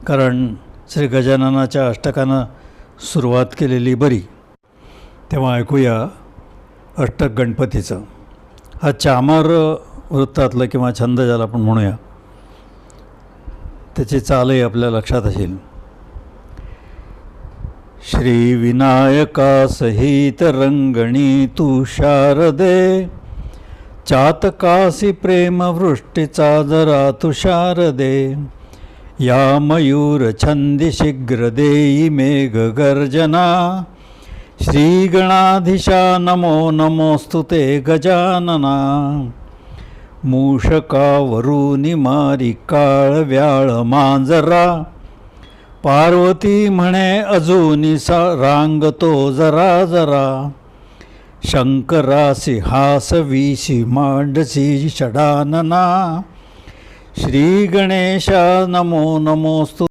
कारण श्री गजाननाच्या अष्टकानं सुरुवात केलेली बरी. तेव्हा ऐकूया अष्टक गणपतीचं. हा चामर वृत्तातलं किंवा छंद ज्याला आपण म्हणूया, त्याची चालही आपल्या लक्षात असेल. श्री विनायका सहित रंगणी तू शारदे, चातकासी प्रेमवृष्टीचा जरा तू शारदे. या मयूर छंदी शीघ्र देई मेघ गर्जना, श्रीगणाधीशा नमो नमोस्तुते गजानना. मूषकावरुनी मारी काळ व्याळ मांजरा, पार्वती म्हणे अजूनी रांगतो जरा जरा. शंकरासी हास वीसी मांडसी षडानना, श्री गणेशा नमो नमोस्तु